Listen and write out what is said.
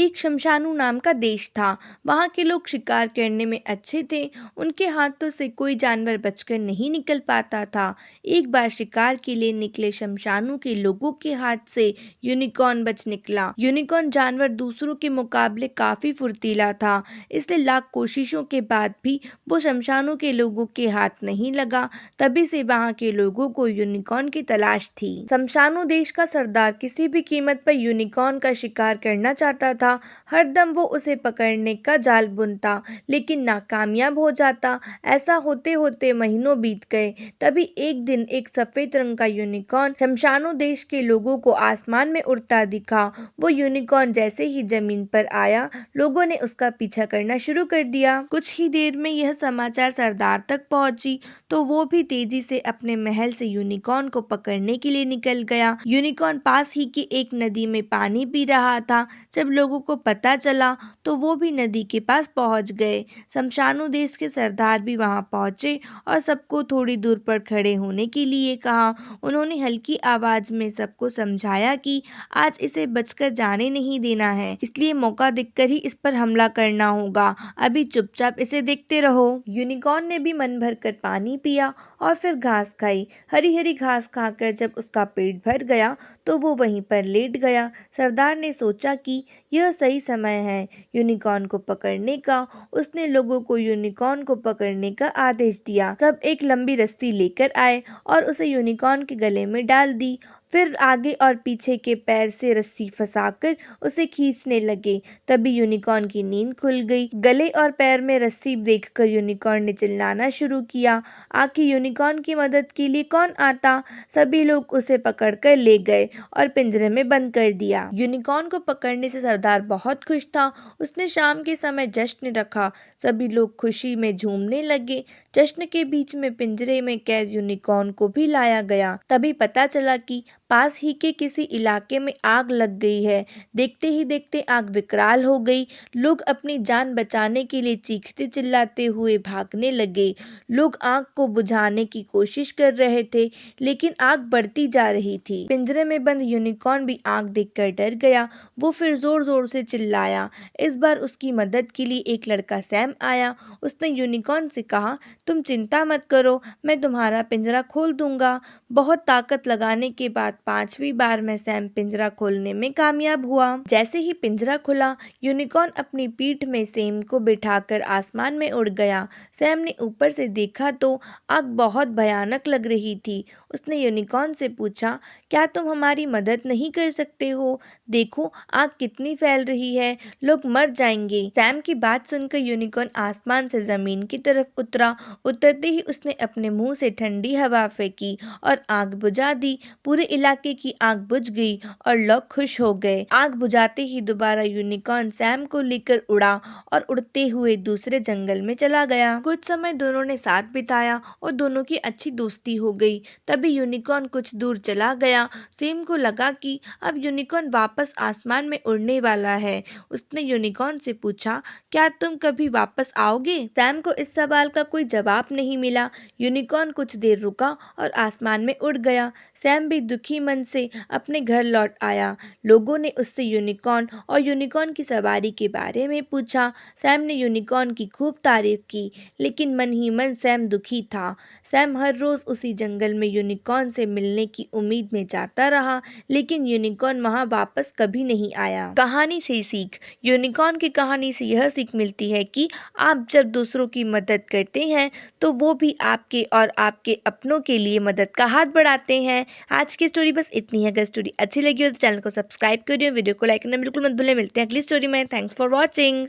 एक शमशानु नाम का देश था। वहाँ के लोग शिकार करने में अच्छे थे। उनके हाथों से कोई जानवर बचकर नहीं निकल पाता था। एक बार शिकार के लिए निकले शमशानु के लोगों के हाथ से यूनिकॉर्न बच निकला। यूनिकॉर्न जानवर दूसरों के मुकाबले काफी फुर्तीला था, इसलिए लाख कोशिशों के बाद भी वो शमशानु के लोगों के हाथ नहीं लगा। तभी से वहाँ के लोगों को यूनिकॉर्न की तलाश थी। शमशानु देश का सरदार किसी भी कीमत पर यूनिकॉर्न का शिकार करना चाहता था। हर दम वो उसे पकड़ने का जाल बुनता, लेकिन नाकामयाब हो जाता। ऐसा होते होते महीनों बीत गए। तभी एक दिन एक सफेद रंग का यूनिकॉर्न शमशानु देश के लोगों को आसमान में उड़ता दिखा। वो यूनिकॉर्न जैसे ही जमीन पर आया, लोगों ने उसका पीछा करना शुरू कर दिया। कुछ ही देर में यह समाचार सरदार तक पहुंची, तो वो भी तेजी से अपने महल से यूनिकॉर्न को पकड़ने के लिए निकल गया। यूनिकॉर्न पास ही की एक नदी में पानी पी रहा था। जब लोगों को पता चला तो वो भी नदी के पास पहुंच गए। शमशानु देश के सरदार भी वहां पहुंचे और सबको थोड़ी दूर पर खड़े होने के लिए कहा। उन्होंने हल्की आवाज में सबको समझाया कि आज इसे बचकर जाने नहीं देना है, इसलिए मौका देखकर ही इस पर हमला करना होगा। अभी चुपचाप इसे देखते रहो। यूनिकॉर्न ने भी मन भर कर पानी पिया और फिर घास खाई। हरी हरी घास खाकर जब उसका पेट भर गया तो वो वहीं पर लेट गया। सरदार ने सोचा कि यह सही समय है यूनिकॉर्न को पकड़ने का। उसने लोगों को यूनिकॉर्न को पकड़ने का आदेश दिया। सब एक लंबी रस्सी लेकर आए और उसे यूनिकॉर्न के गले में डाल दी। फिर आगे और पीछे के पैर से रस्सी फंसाकर उसे खींचने लगे। तभी यूनिकॉर्न की नींद खुल गई। गले और पैर में रस्सी देखकर यूनिकॉर्न ने चिल्लाना शुरू किया। आखिर यूनिकॉर्न की मदद के लिए कौन आता? सभी लोग उसे पकड़कर ले गए और पिंजरे में बंद कर दिया। यूनिकॉर्न को पकड़ने से सरदार बहुत खुश था। उसने शाम के समय जश्न रखा। सभी लोग खुशी में झूमने लगे। जश्न के बीच में पिंजरे में कैद यूनिकॉर्न को भी लाया गया। तभी पता चला कि पास ही के किसी इलाके में आग लग गई है। देखते ही देखते आग विकराल हो गई। लोग अपनी जान बचाने के लिए चीखते चिल्लाते हुए भागने लगे। लोग आग को बुझाने की कोशिश कर रहे थे, लेकिन आग बढ़ती जा रही थी। पिंजरे में बंद यूनिकॉर्न भी आग देखकर डर गया। वो फिर जोर जोर से चिल्लाया। इस बार उसकी मदद के लिए एक लड़का सैम आया। उसने यूनिकॉर्न से कहा, तुम चिंता मत करो, मैं तुम्हारा पिंजरा खोल दूंगा। बहुत ताकत लगाने के बाद 5वीं बार में सैम पिंजरा खोलने में कामयाब हुआ। जैसे ही पिंजरा खुला, यूनिकॉर्न अपनी पीठ में सैम को बिठाकर आसमान में उड़ गया। सैम ने ऊपर से देखा तो आग बहुत भयानक लग रही थी। उसने यूनिकॉर्न से पूछा, क्या तुम हमारी मदद नहीं कर सकते हो? देखो आग कितनी फैल रही है, लोग मर जाएंगे। सैम की बात सुनकर यूनिकॉर्न आसमान से जमीन की तरफ उतरा। उतरते ही उसने अपने मुंह से ठंडी हवा फेंकी और आग बुझा दी। पूरे इलाके की आग बुझ गई और लोग खुश हो गए। आग बुझाते ही दोबारा यूनिकॉर्न सैम को लेकर उड़ा और उड़ते हुए दूसरे जंगल में चला गया। कुछ समय दोनों ने साथ बिताया और दोनों की अच्छी दोस्ती हो गई। तभी यूनिकॉर्न कुछ दूर चला गया। सैम को लगा कि अब यूनिकॉर्न वापस आसमान में उड़ने वाला है। उसने यूनिकॉर्न से पूछा, क्या तुम कभी वापस आओगे? सैम को इस सवाल का कोई जवाब नहीं मिला। यूनिकॉर्न कुछ देर रुका और आसमान में उड़ गया। सैम भी दुखी मन से अपने घर लौट आया। लोगों ने उससे यूनिकॉर्न और यूनिकॉर्न की सवारी के बारे में पूछा। सैम ने यूनिकॉर्न की खूब तारीफ की, लेकिन मन ही मन सैम दुखी था। सैम हर रोज उसी जंगल में यूनिकॉर्न से मिलने की उम्मीद में जाता रहा, लेकिन यूनिकॉर्न वहां वापस कभी नहीं आया। कहानी से सीख। यूनिकॉर्न की कहानी से यह सीख मिलती है कि आप जब दूसरों की मदद करते हैं तो वो भी आपके और आपके अपनों के लिए मदद का हाथ बढ़ाते हैं। आज की स्टोरी बस इतनी है। अगर स्टोरी अच्छी लगी हो तो चैनल को सब्सक्राइब करिए, वीडियो को लाइक करना बिल्कुल मत भूलें। मिलते हैं अगली स्टोरी में। Thanks for watching.